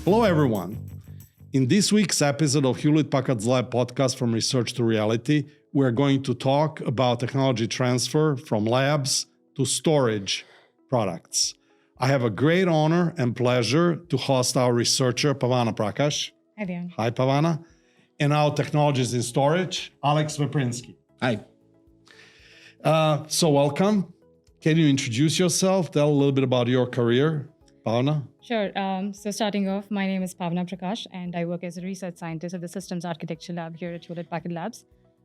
Hello, everyone. In this week's episode of Hewlett-Packard's Lab podcast From Research to Reality, we're going to talk about technology transfer from labs to storage products. I have a great honor and pleasure to host our researcher, Pavana Prakash. Hi, Dejan. Hi, Pavana. And our technologist in storage, Alex Veprinsky. Hi. So welcome. Can you introduce yourself? Tell a little bit about your career, Pavana. Sure. So starting off, my name is Pavana Prakash, and I work as a research scientist at the Systems Architecture Lab here at Hewlett-Packard Labs.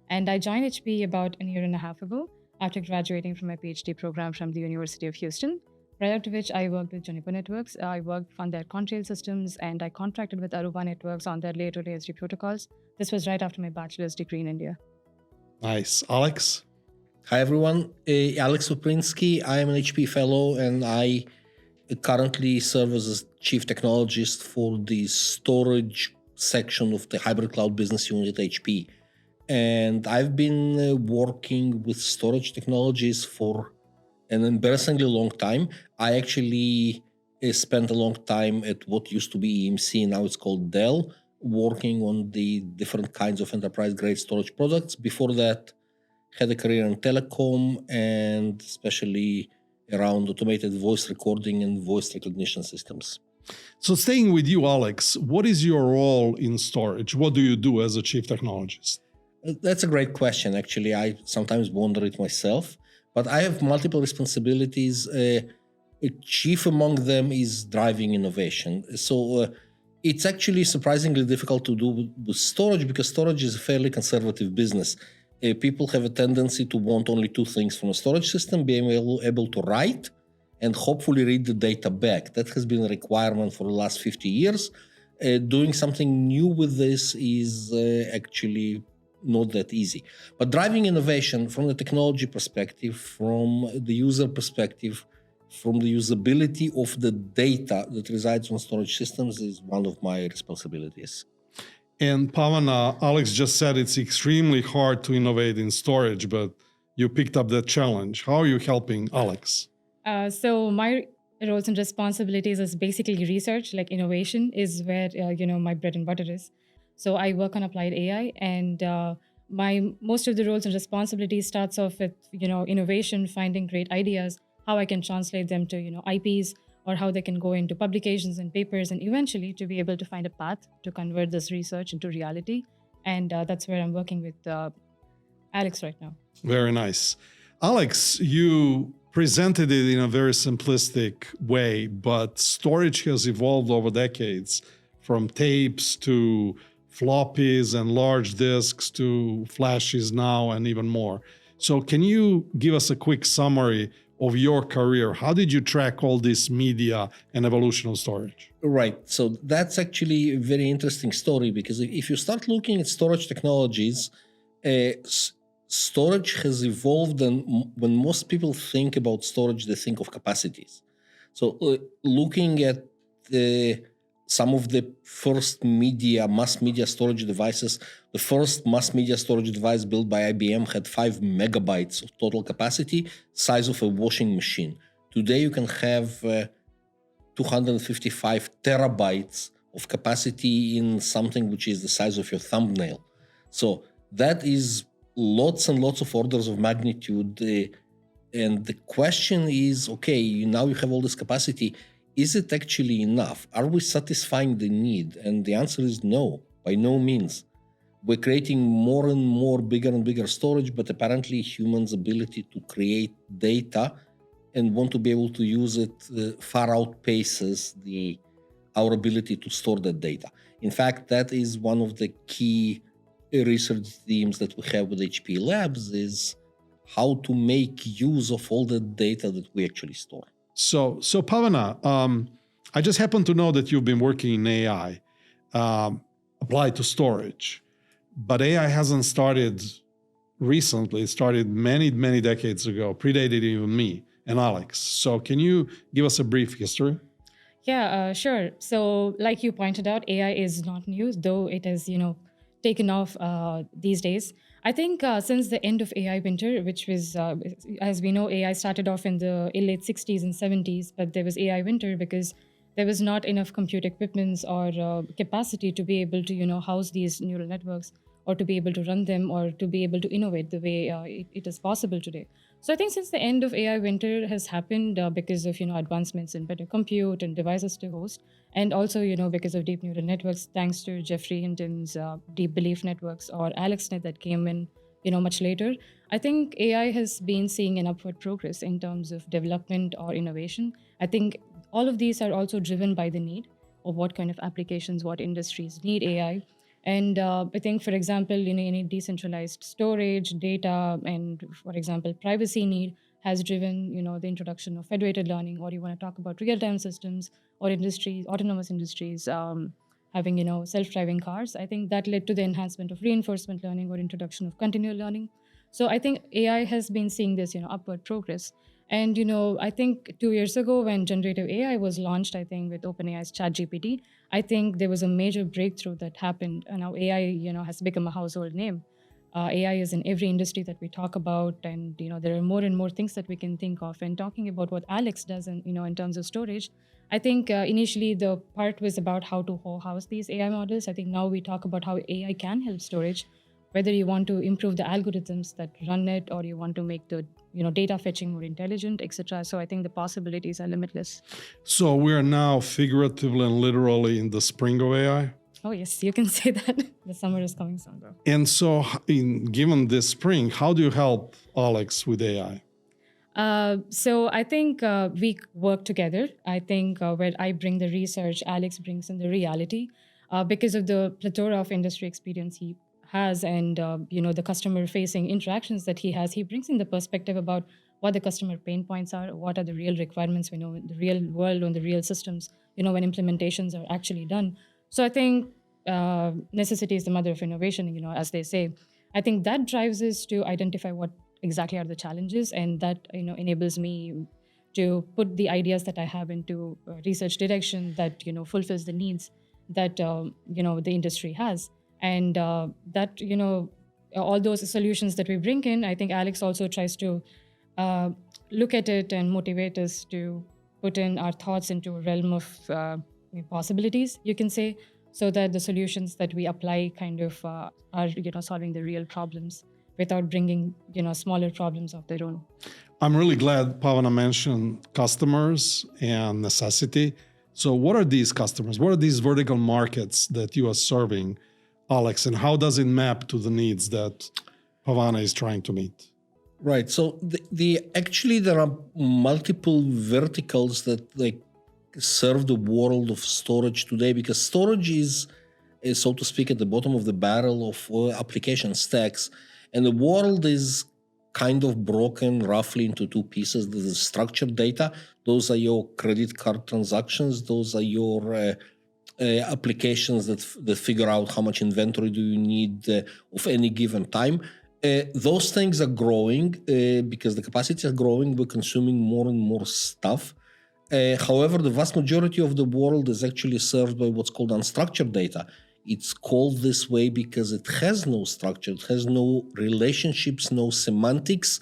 And I joined HPE about a year and a half ago after graduating from my PhD program from the University of Houston, prior to which I worked with Juniper Networks. I worked on their Contrail systems, and I contracted with Aruba Networks on their layer-to ASD protocols. This was right after my bachelor's degree in India. Nice. Alex? Hi, everyone. Alex Veprinsky. I am an HPE fellow, and I currently serve as a chief technologist for the storage section of the hybrid cloud business unit at HPE. And I've been working with storage technologies for an embarrassingly long time. I actually spent a long time at what used to be EMC, now it's called Dell, working on the different kinds of enterprise-grade storage products. Before that, had a career in telecom and especially around automated voice recording and voice recognition systems. So staying with you, Alex, what is your role in storage? What do you do as a chief technologist? That's a great question, actually. I sometimes wonder it myself, but I have multiple responsibilities. Chief among them is driving innovation. So it's actually surprisingly difficult to do with storage because storage is a fairly conservative business. People have a tendency to want only two things from a storage system, being able to write and hopefully read the data back. That has been a requirement for the last 50 years. Doing something new with this is actually not that easy. But driving innovation from the technology perspective, from the user perspective, from the usability of the data that resides on storage systems is one of my responsibilities. And Pavana, Alex just said it's extremely hard to innovate in storage, but you picked up that challenge. How are you helping Alex? So my roles and responsibilities is basically research, like innovation is where, my bread and butter is. So I work on applied AI, and most of the roles and responsibilities starts off with, innovation, finding great ideas, how I can translate them to, IPs, or how they can go into publications and papers, and eventually to be able to find a path to convert this research into reality. And that's where I'm working with Alex right now. Very nice. Alex, you presented it in a very simplistic way, but storage has evolved over decades from tapes to floppies and large disks to flashes now and even more. So can you give us a quick summary of your career? How did you track all this media and evolution of storage? Right. So that's actually a very interesting story because if you start looking at storage technologies, storage has evolved, and when most people think about storage, they think of capacities. So looking at some of the first mass media storage devices, the first mass media storage device built by IBM had 5 megabytes of total capacity, size of a washing machine. Today you can have 255 terabytes of capacity in something which is the size of your thumbnail. So that is lots and lots of orders of magnitude. And the question is, okay, now you have all this capacity. Is it actually enough? Are we satisfying the need? And the answer is no, by no means. We're creating more and more bigger and bigger storage, but apparently humans' ability to create data and want to be able to use it far outpaces our ability to store that data. In fact, that is one of the key research themes that we have with HPE Labs is how to make use of all the data that we actually store. So Pavana, I just happen to know that you've been working in AI applied to storage, but AI hasn't started recently. It started many, many decades ago, predated even me and Alex. So can you give us a brief history? Yeah, sure. So like you pointed out, AI is not new, though it has, taken off these days. I think since the end of AI winter, which was, as we know, AI started off in the late 60s and 70s, but there was AI winter because there was not enough compute equipments or capacity to be able to, house these neural networks or to be able to run them or to be able to innovate the way it is possible today. So I think since the end of AI winter has happened because of, advancements in better compute and devices to host, and also, because of deep neural networks, thanks to Jeffrey Hinton's deep belief networks or AlexNet that came in, much later, I think AI has been seeing an upward progress in terms of development or innovation. I think all of these are also driven by the need of what kind of applications, what industries need AI. And I think, for example, any decentralized storage, data, and, for example, privacy need has driven, the introduction of federated learning, or you want to talk about real-time systems or industries, autonomous industries, having, self-driving cars. I think that led to the enhancement of reinforcement learning or introduction of continual learning. So I think AI has been seeing this, upward progress. And, I think 2 years ago when generative AI was launched, I think with OpenAI's ChatGPT, I think there was a major breakthrough that happened. And now AI, has become a household name. AI is in every industry that we talk about, and there are more and more things that we can think of. And talking about what Alex does, in in terms of storage, I think initially the part was about how to house these AI models. I think now we talk about how AI can help storage, whether you want to improve the algorithms that run it, or you want to make the data fetching more intelligent, etc. So I think the possibilities are limitless. So we are now figuratively and literally in the spring of AI. Oh yes, you can say that. The summer is coming soon, though. And so, given this spring, how do you help Alex with AI? So I think we work together. I think where I bring the research, Alex brings in the reality, because of the plethora of industry experience he has, and the customer-facing interactions that he has. He brings in the perspective about what the customer pain points are, what are the real requirements we know in the real world, on the real systems, when implementations are actually done. So I think necessity is the mother of innovation, as they say. I think that drives us to identify what exactly are the challenges, and that enables me to put the ideas that I have into research direction that fulfills the needs that the industry has, and that all those solutions that we bring in. I think Alex also tries to look at it and motivate us to put in our thoughts into a realm of possibilities, you can say, so that the solutions that we apply kind of are solving the real problems without bringing smaller problems of their own. I'm really glad Pavana mentioned customers and necessity. So what are these customers? What are these vertical markets that you are serving, Alex, and how does it map to the needs that Pavana is trying to meet? Right. So actually there are multiple verticals that serve the world of storage today, because storage is, so to speak, at the bottom of the barrel of application stacks, and the world is kind of broken roughly into two pieces. There's the structured data. Those are your credit card transactions. Those are your applications that figure out how much inventory do you need of any given time. Those things are growing because the capacities are growing. We're consuming more and more stuff. However, the vast majority of the world is actually served by what's called unstructured data. It's called this way because it has no structure, it has no relationships, no semantics.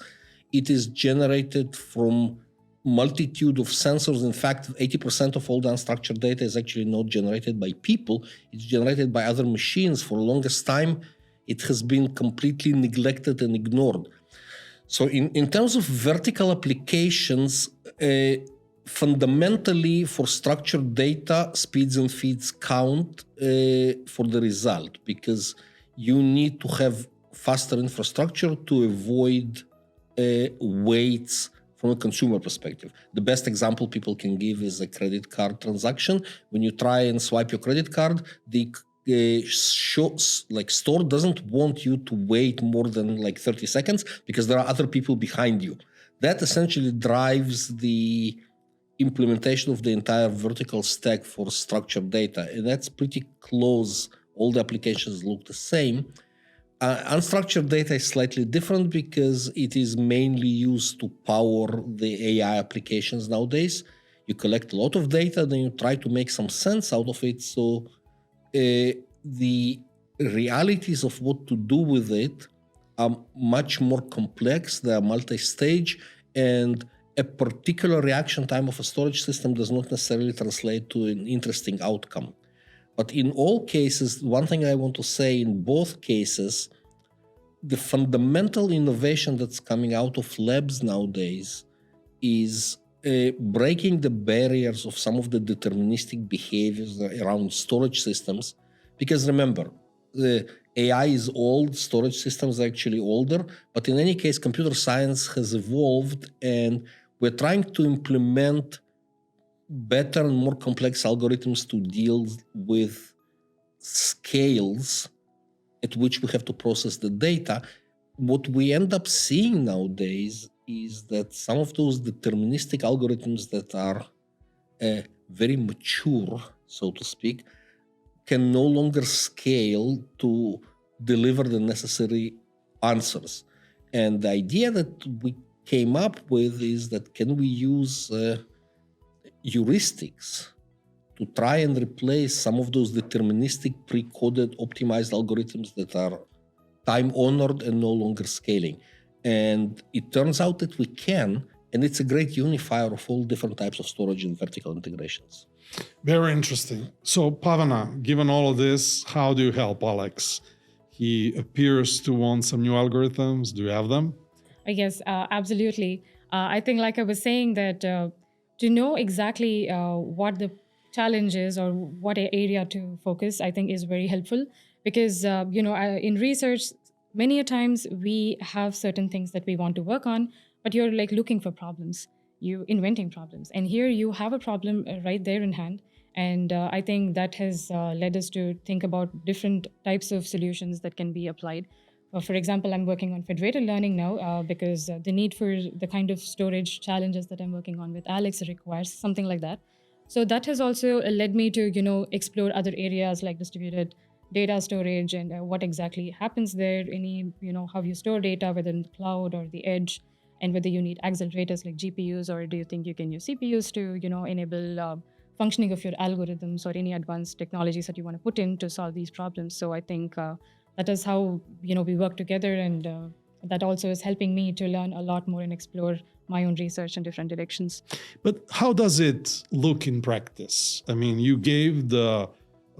It is generated from multitude of sensors. In fact, 80% of all the unstructured data is actually not generated by people. It's generated by other machines. For the longest time, it has been completely neglected and ignored. So in terms of vertical applications, fundamentally for structured data, speeds and feeds count for the result, because you need to have faster infrastructure to avoid waits from a consumer perspective. The best example people can give is a credit card transaction. When you try and swipe your credit card, the store doesn't want you to wait more than 30 seconds because there are other people behind you. That essentially drives the implementation of the entire vertical stack for structured data, and that's pretty close. All the applications look the same. Unstructured data is slightly different because it is mainly used to power the AI applications nowadays. You collect a lot of data, then you try to make some sense out of it. So the realities of what to do with it are much more complex, they are multi-stage, and a particular reaction time of a storage system does not necessarily translate to an interesting outcome. But in all cases, one thing I want to say in both cases, the fundamental innovation that's coming out of labs nowadays is breaking the barriers of some of the deterministic behaviors around storage systems. Because remember, the AI is old, storage systems are actually older, but in any case, computer science has evolved, and we're trying to implement better and more complex algorithms to deal with scales at which we have to process the data. What we end up seeing nowadays is that some of those deterministic algorithms that are very mature, so to speak, can no longer scale to deliver the necessary answers. And the idea that we came up with is that can we use heuristics to try and replace some of those deterministic pre-coded optimized algorithms that are time-honored and no longer scaling. And it turns out that we can, and it's a great unifier of all different types of storage and vertical integrations. Very interesting. So Pavana, given all of this, how do you help Alex? He appears to want some new algorithms. Do you have them? Yes, absolutely. I think, like I was saying, that to know exactly what the challenge is or what area to focus, I think is very helpful. Because, in research, many a times we have certain things that we want to work on, but you're like looking for problems, you inventing problems. And here you have a problem right there in hand. And I think that has led us to think about different types of solutions that can be applied. For example, I'm working on federated learning now because the need for the kind of storage challenges that I'm working on with Alex requires something like that. So that has also led me to, explore other areas like distributed data storage and what exactly happens there, how you store data, whether in the cloud or the edge, and whether you need accelerators like GPUs, or do you think you can use CPUs to, enable functioning of your algorithms or any advanced technologies that you want to put in to solve these problems. So I think that is how, we work together, and that also is helping me to learn a lot more and explore my own research in different directions. But how does it look in practice? I mean, you gave the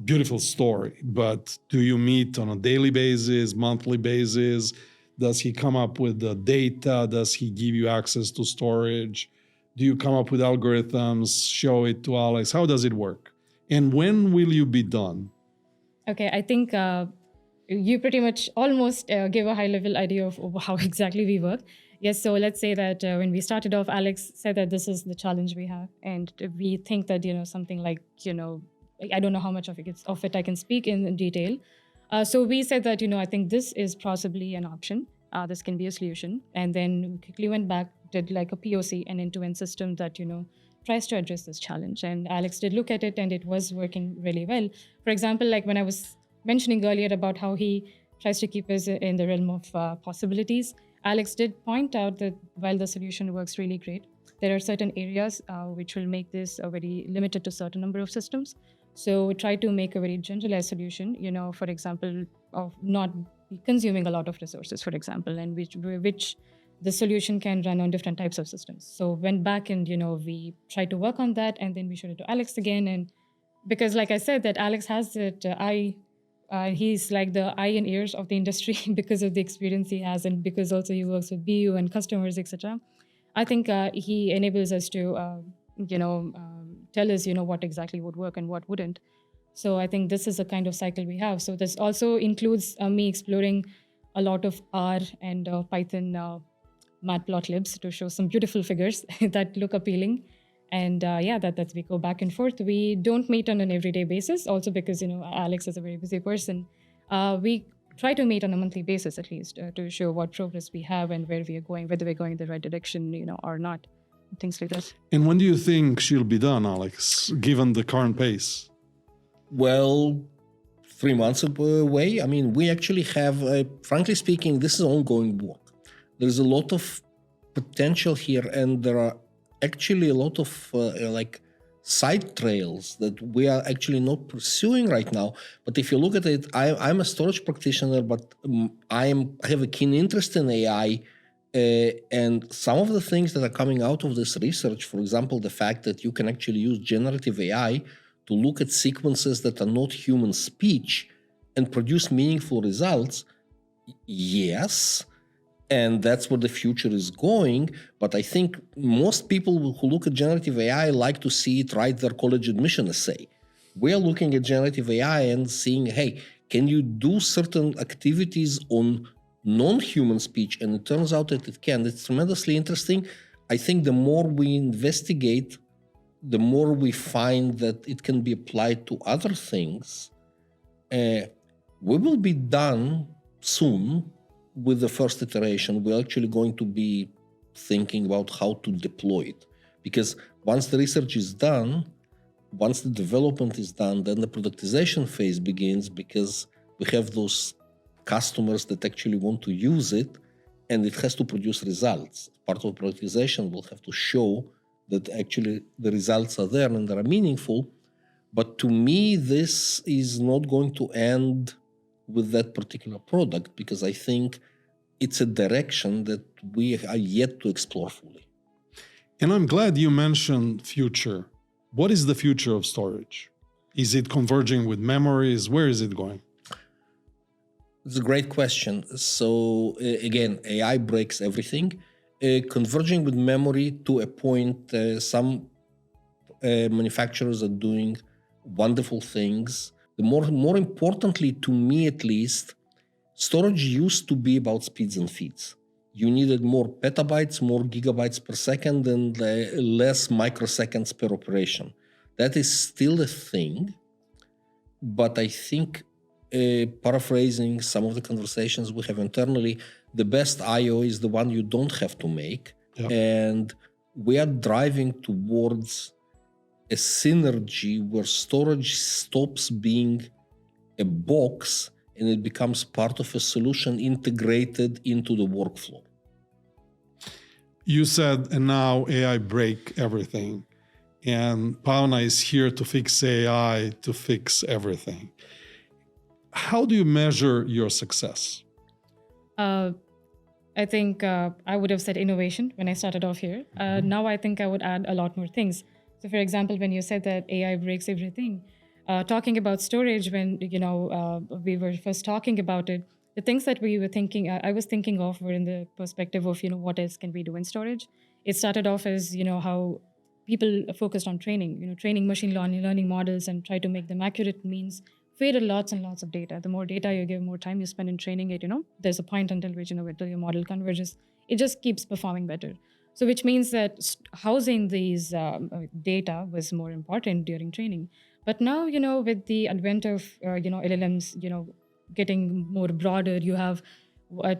beautiful story, but do you meet on a daily basis, monthly basis? Does he come up with the data? Does he give you access to storage? Do you come up with algorithms, show it to Alex? How does it work? And when will you be done? Okay, I think you pretty much almost gave a high-level idea of how exactly we work. Yes, so let's say that when we started off, Alex said that this is the challenge we have. And we think that, something like, I don't know how much of it I can speak in detail. So we said that, I think this is possibly an option. This can be a solution. And then we quickly went back, did like a POC, an end-to-end system that, tries to address this challenge. And Alex did look at it, and it was working really well. For example, like when I was mentioning earlier about how he tries to keep us in the realm of possibilities, Alex did point out that while the solution works really great, there are certain areas which will make this very limited to a certain number of systems. So we try to make a very generalized solution, for example, of not consuming a lot of resources, for example, and which the solution can run on different types of systems. So went back and, we tried to work on that, and then we showed it to Alex again. And because like I said, that Alex has that he's like the eye and ears of the industry because of the experience he has, and because also he works with BU and customers, etc. I think he enables us to, tell us, what exactly would work and what wouldn't. So I think this is a kind of cycle we have. So this also includes me exploring a lot of R and Python matplotlibs to show some beautiful figures that look appealing. And that we go back and forth. We don't meet on an everyday basis, also because, Alex is a very busy person. We try to meet on a monthly basis, at least, to show what progress we have and where we are going, whether we're going in the right direction, or not, things like that. And when do you think she'll be done, Alex, given the current pace? Well, 3 months away. I mean, we actually have, frankly speaking, this is ongoing work. There's a lot of potential here, and there are actually a lot of side trails that we are actually not pursuing right now. But if you look at it, I'm a storage practitioner, but I have a keen interest in AI. And some of the things that are coming out of this research, for example, the fact that you can actually use generative AI to look at sequences that are not human speech and produce meaningful results, yes, and that's where the future is going. But I think most people who look at generative AI like to see it write their college admission essay. We're looking at generative AI and seeing, hey, can you do certain activities on non-human speech? And it turns out that it can. It's tremendously interesting. I think the more we investigate, the more we find that it can be applied to other things. We will be done soon with the first iteration. We're actually going to be thinking about how to deploy it. Because once the research is done, once the development is done, then the productization phase begins, because we have those customers that actually want to use it, and it has to produce results. Part of productization will have to show that actually the results are there and they are meaningful. But to me, this is not going to end with that particular product, because I think it's a direction that we are yet to explore fully. And I'm glad you mentioned future. What is the future of storage? Is it converging with memories? Where is it going? It's a great question. So again, AI breaks everything. Converging with memory to a point, some manufacturers are doing wonderful things. The more importantly, to me at least, storage used to be about speeds and feeds. You needed more petabytes, more gigabytes per second, and less microseconds per operation. That is still a thing, but I think, paraphrasing some of the conversations we have internally, the best I/O is the one you don't have to make. Yeah. And we are driving towards a synergy where storage stops being a box and it becomes part of a solution integrated into the workflow. You said, and now AI break everything. And Pavana is here to fix AI, to fix everything. How do you measure your success? I think I would have said innovation when I started off here. Now I think I would add a lot more things. So for example, when you said that AI breaks everything, talking about storage, when we were first talking about it, the things that we were thinking, I was thinking of were in the perspective of, what else can we do in storage? It started off as, how people focused on training, training machine learning models and try to make them accurate means feed lots and lots of data. The more data you give, more time you spend in training it, there's a point until which, until your model converges, it just keeps performing better. So which means that housing these data was more important during training. But now, with the advent of, LLMs, getting more broader, you have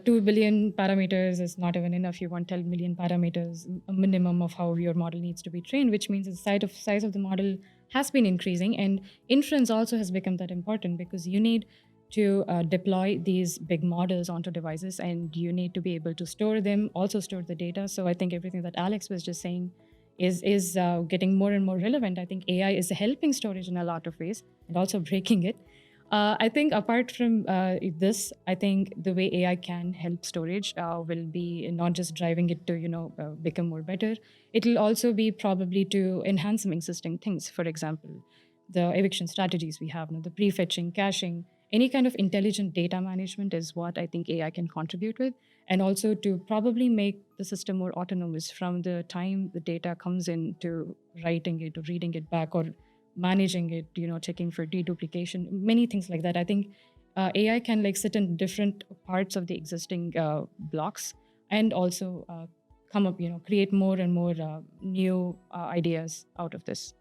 2 billion parameters is not even enough. You want 10 million parameters, a minimum of how your model needs to be trained, which means the size of the model has been increasing. And inference also has become that important, because you need to deploy these big models onto devices, and you need to be able to store them, also store the data. So I think everything that Alex was just saying is getting more and more relevant. I think AI is helping storage in a lot of ways and also breaking it. I think apart from this, I think the way AI can help storage will be not just driving it to, become more better. It will also be probably to enhance some existing things. For example, the eviction strategies we have now, the prefetching, caching, any kind of intelligent data management is what I think AI can contribute with. And also to probably make the system more autonomous from the time the data comes in to writing it or reading it back or managing it, checking for deduplication, many things like that. I think AI can sit in different parts of the existing blocks and also come up, create more and more new ideas out of this.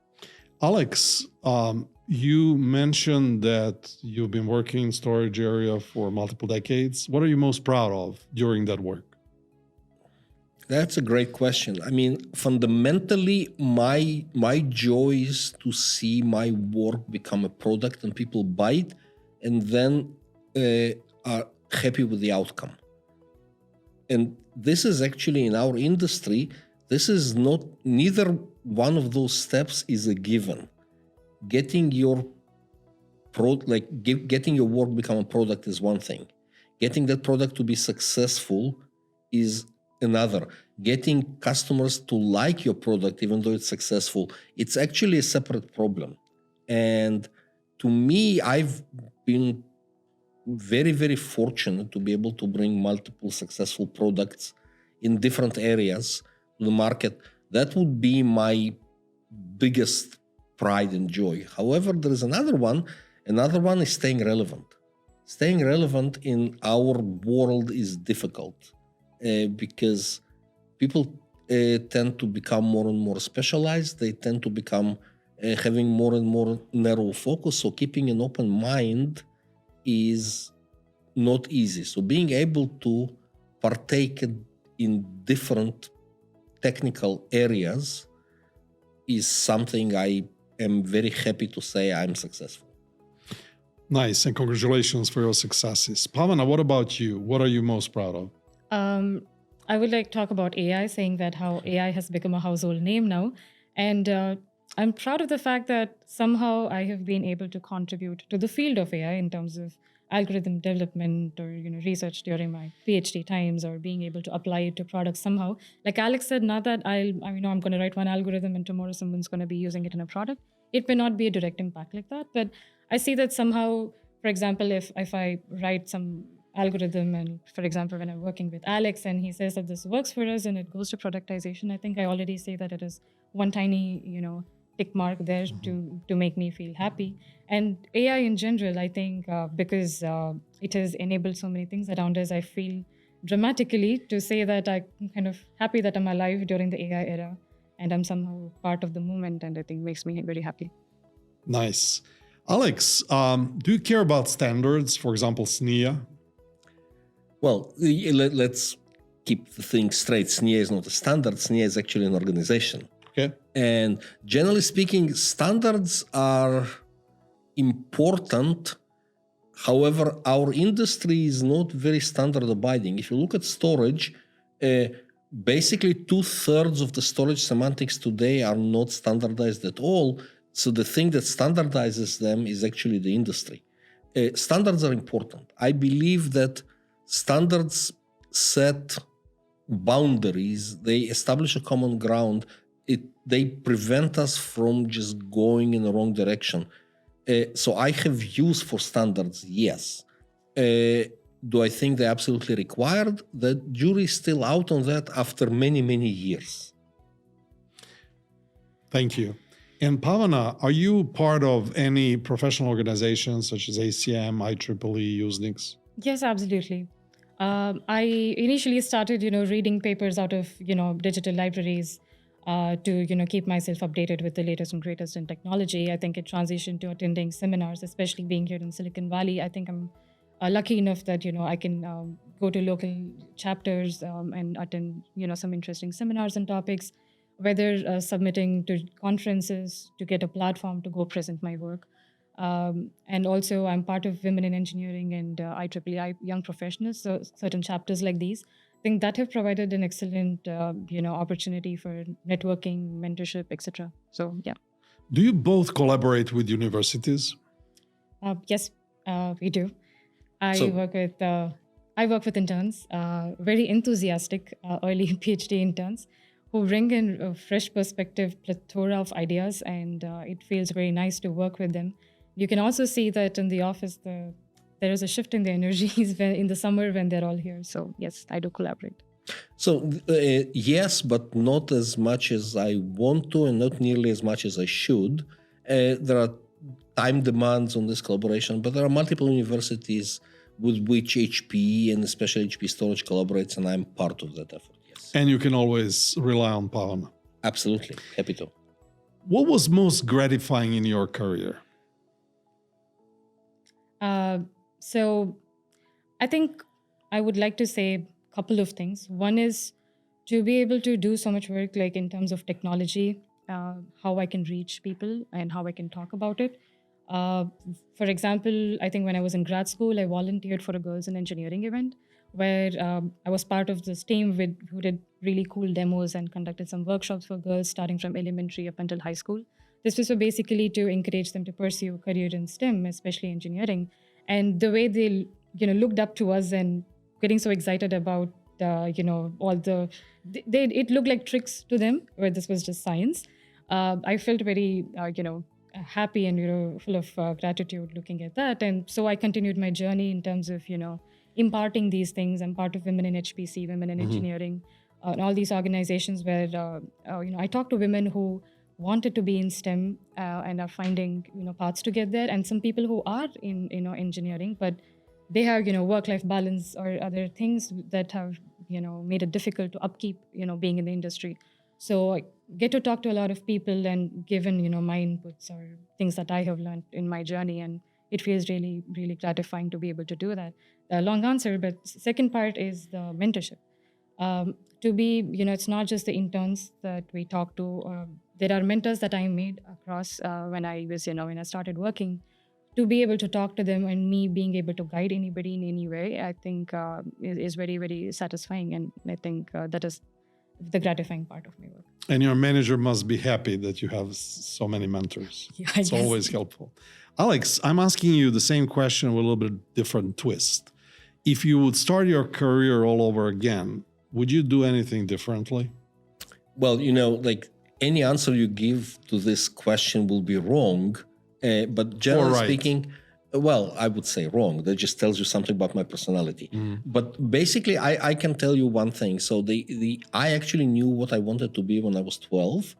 Alex, you mentioned that you've been working in storage area for multiple decades. What are you most proud of during that work? That's a great question. I mean, fundamentally, my joy is to see my work become a product and people buy it and then are happy with the outcome. And this is actually in our industry, This is not, neither one of those steps is a given. Getting your getting your work become a product is one thing. Getting that product to be successful is another. Getting customers to like your product, even though it's successful, it's actually a separate problem. And to me, I've been very, very fortunate to be able to bring multiple successful products in different areas to the market. That would be my biggest pride and joy. However, there is another one. Another one is staying relevant. Staying relevant in our world is difficult because people tend to become more and more specialized. They tend to become having more and more narrow focus. So keeping an open mind is not easy. So being able to partake in different technical areas is something I am very happy to say I'm successful. Nice, and congratulations for your successes. Pavana, what about you? What are you most proud of? I would like to talk about AI, saying that how AI has become a household name now. And I'm proud of the fact that somehow I have been able to contribute to the field of AI in terms of algorithm development or research during my PhD times, or being able to apply it to products somehow. Like Alex said, not that I'm going to write one algorithm and tomorrow someone's going to be using it in a product. It may not be a direct impact like that, but I see that somehow, for example, if I write some algorithm, and for example, when I'm working with Alex and he says that this works for us and it goes to productization, I think I already say that it is one tiny, tick mark there to make me feel happy. And AI in general, I think because it has enabled so many things around us, I feel dramatically to say that I'm kind of happy that I'm alive during the AI era and I'm somehow part of the movement, and I think makes me very happy. Nice. Alex, do you care about standards, for example, SNIA? Well, let's keep the thing straight. SNIA is not a standard. SNIA is actually an organization. Okay. And generally speaking, standards are important. However, our industry is not very standard abiding. If you look at storage, basically 2/3 of the storage semantics today are not standardized at all. So the thing that standardizes them is actually the industry. Standards are important. I believe that standards set boundaries. They establish a common ground. They prevent us from just going in the wrong direction. So I have use for standards, yes. Do I think they're absolutely required? The jury is still out on that after many, many years. Thank you. And Pavana, are you part of any professional organizations such as ACM, IEEE, Usenix? Yes, absolutely. I initially started, reading papers out of, digital libraries to, keep myself updated with the latest and greatest in technology. I think it transitioned to attending seminars, especially being here in Silicon Valley. I think I'm lucky enough that, I can go to local chapters and attend, some interesting seminars and topics, whether submitting to conferences to get a platform to go present my work. And also I'm part of Women in Engineering and IEEE Young Professionals, so certain chapters like these. I think that have provided an excellent, opportunity for networking, mentorship, etc. So, yeah. Do you both collaborate with universities? Yes, we do. I work with interns, very enthusiastic early PhD interns who bring in a fresh perspective, plethora of ideas, and it feels very nice to work with them. You can also see that in the office, there is a shift in the energies in the summer when they're all here. So yes, I do collaborate. So yes, but not as much as I want to and not nearly as much as I should. There are time demands on this collaboration, but there are multiple universities with which HPE and especially HPE Storage collaborates, and I'm part of that effort, yes. And you can always rely on Pavana. Absolutely, happy to. What was most gratifying in your career? So I think I would like to say a couple of things. One is to be able to do so much work, like in terms of technology, how I can reach people and how I can talk about it. For example, I think when I was in grad school, I volunteered for a Girls in Engineering event where I was part of this team who did really cool demos and conducted some workshops for girls starting from elementary up until high school. This was basically to encourage them to pursue a career in STEM, especially engineering. And the way they, looked up to us and getting so excited about, all it looked like tricks to them, where this was just science. I felt very, happy and, full of gratitude looking at that. And so I continued my journey in terms of, imparting these things. I'm part of Women in HPC, Women in Engineering, and all these organizations where, I talk to women who wanted to be in STEM and are finding, paths to get there. And some people who are in, engineering, but they have, work-life balance or other things that have, made it difficult to upkeep, being in the industry. So I get to talk to a lot of people and given, my inputs or things that I have learned in my journey. And it feels really, really gratifying to be able to do that. A long answer, but second part is the mentorship. To be, it's not just the interns that we talk to. There are mentors that I made across when I was, when I started working. To be able to talk to them and me being able to guide anybody in any way, I think is very, very satisfying. And I think that is the gratifying part of my work. And your manager must be happy that you have so many mentors. Yeah, it's always helpful. Alex, I'm asking you the same question with a little bit different twist. If you would start your career all over again, would you do anything differently? Well, like any answer you give to this question will be wrong. But generally speaking, well, I would say wrong. That just tells you something about my personality. But basically, I can tell you one thing. So I actually knew what I wanted to be when I was 12.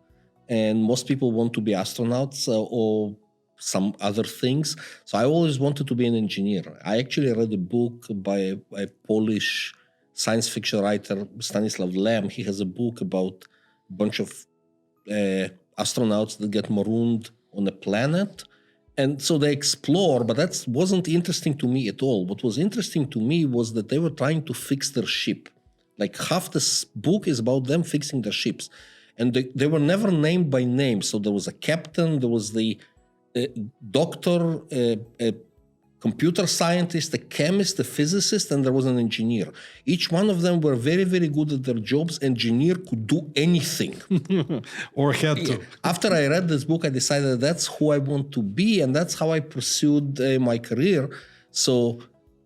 And most people want to be astronauts or some other things. So I always wanted to be an engineer. I actually read a book by a Polish science fiction writer, Stanislaw Lem. He has a book about a bunch of astronauts that get marooned on a planet. And so they explore, but that wasn't interesting to me at all. What was interesting to me was that they were trying to fix their ship. Like half this book is about them fixing their ships. And they were never named by name. So there was a captain, there was the doctor, a computer scientist, a chemist, a physicist, and there was an engineer. Each one of them were very, very good at their jobs. Engineer could do anything. Or had to. After I read this book, I decided that's who I want to be, and that's how I pursued my career. So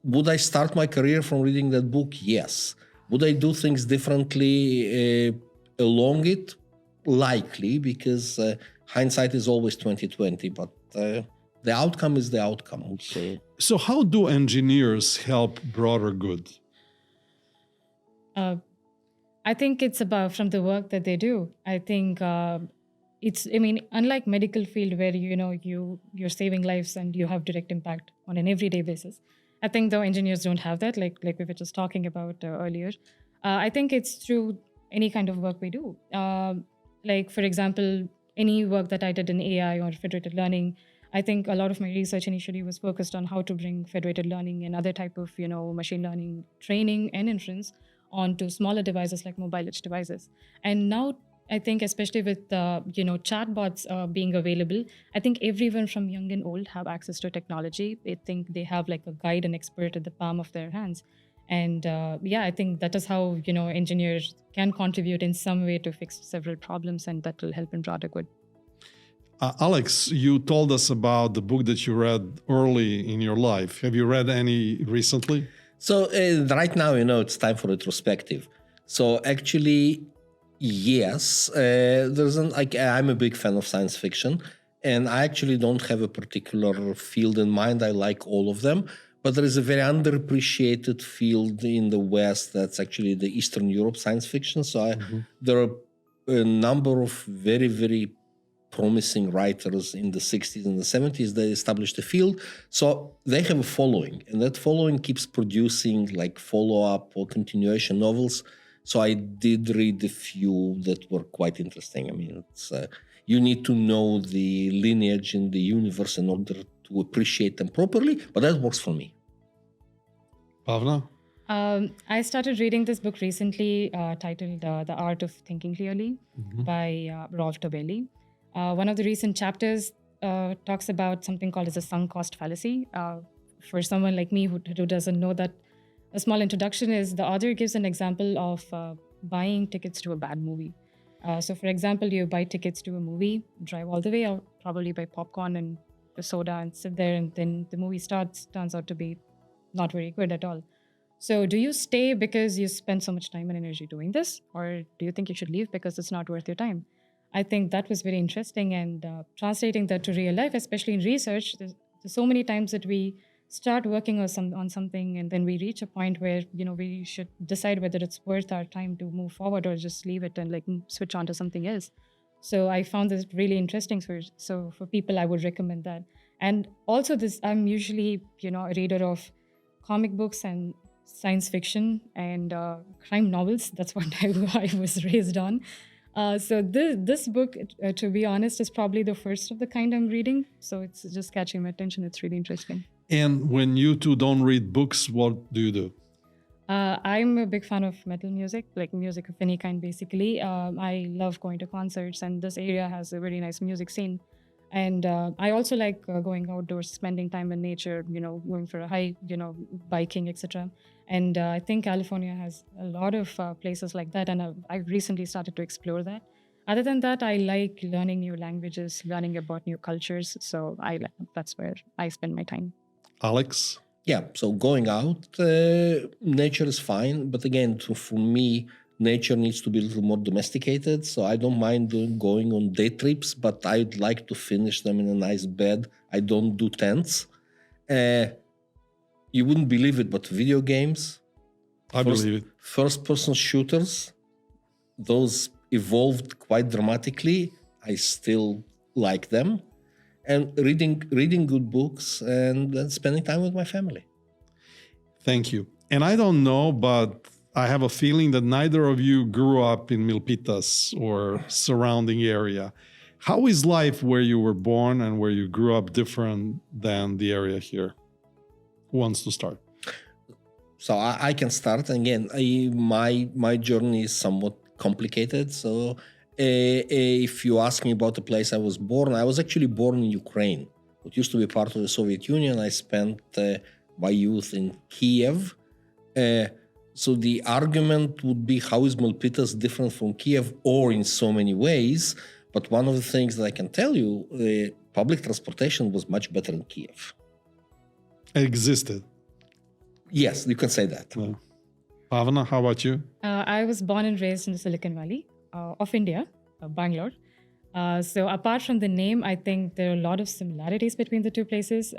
would I start my career from reading that book? Yes. Would I do things differently along it? Likely, because hindsight is always 20/20, but the outcome is the outcome. So how do engineers help broader good? I think it's about from the work that they do. I think unlike medical field where, you're saving lives and you have direct impact on an everyday basis. I think though engineers don't have that, like we were just talking about earlier. I think it's through any kind of work we do. Like, for example, any work that I did in AI or federated learning, I think a lot of my research initially was focused on how to bring federated learning and other type of, machine learning training and inference onto smaller devices like mobile edge devices. And now I think, especially with, chatbots being available, I think everyone from young and old have access to technology. I think they have like a guide and expert at the palm of their hands. And I think that is how, engineers can contribute in some way to fix several problems, and that will help in broader good. Alex, you told us about the book that you read early in your life. Have you read any recently? So right now, it's time for retrospective. So actually, yes, I'm a big fan of science fiction, and I actually don't have a particular field in mind. I like all of them. But there is a very underappreciated field in the West that's actually the Eastern Europe science fiction. So there are a number of very, very promising writers in the 60s and the 70s that established the field. So they have a following, and that following keeps producing like follow-up or continuation novels. So I did read a few that were quite interesting. I mean, you need to know the lineage in the universe in order to appreciate them properly, but that works for me. Pavana? I started reading this book recently titled The Art of Thinking Clearly by Rolf Tobelli. One of the recent chapters talks about something called as a sunk cost fallacy. For someone like me who doesn't know that a small introduction is the author gives an example of buying tickets to a bad movie. So, for example, you buy tickets to a movie, drive all the way out, probably buy popcorn and a soda and sit there, and then the movie turns out to be not very good at all. So, do you stay because you spend so much time and energy doing this, or do you think you should leave because it's not worth your time? I think that was very interesting, and translating that to real life, especially in research, there's so many times that we start working on something, and then we reach a point where we should decide whether it's worth our time to move forward or just leave it and like switch on to something else. So I found this really interesting. So for people, I would recommend that. And also this, I'm usually a reader of comic books and science fiction and crime novels. That's what I was raised on. So this book, to be honest, is probably the first of the kind I'm reading. So it's just catching my attention. It's really interesting. And when you two don't read books, what do you do? I'm a big fan of metal music, like music of any kind, basically. I love going to concerts, and this area has a very nice music scene. And I also like going outdoors, spending time in nature, going for a hike, biking, etc. And I think California has a lot of places like that, and I've recently started to explore that. Other than that, I like learning new languages, learning about new cultures. So that's where I spend my time. Alex? Yeah, so going out, nature is fine. But again, for me, nature needs to be a little more domesticated. So I don't mind going on day trips, but I'd like to finish them in a nice bed. I don't do tents. You wouldn't believe it, but video games, I believe it. First-person shooters, those evolved quite dramatically. I still like them. And reading good books and spending time with my family. Thank you. And I don't know, but I have a feeling that neither of you grew up in Milpitas or surrounding area. How is life where you were born and where you grew up different than the area here? Who wants to start? So I can start. Again, my journey is somewhat complicated. So if you ask me about the place I was born, I was actually born in Ukraine. It used to be part of the Soviet Union. I spent my youth in Kiev. So the argument would be, how is Milpitas different from Kiev, or in so many ways? But one of the things that I can tell you, public transportation was much better in Kiev. It existed. Yes, you can say that. Yeah. Pavana, how about you? I was born and raised in the Silicon Valley of India, Bangalore. So apart from the name, I think there are a lot of similarities between the two places.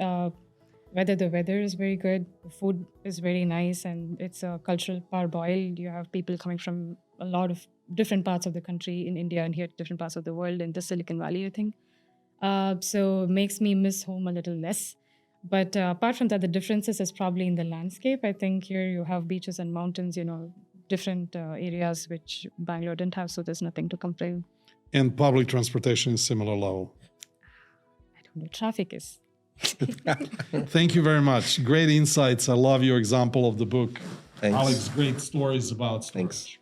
Whether the weather is very good, the food is very nice, and it's a cultural parboil. You have people coming from a lot of different parts of the country in India and here different parts of the world in the Silicon Valley, I think. So it makes me miss home a little less. But apart from that, the differences is probably in the landscape. I think here you have beaches and mountains, different areas which Bangalore didn't have, so there's nothing to complain. And public transportation is similar level. I don't know, traffic is. Thank you very much. Great insights. I love your example of the book. Thanks. Alex, great stories about storage. Thanks.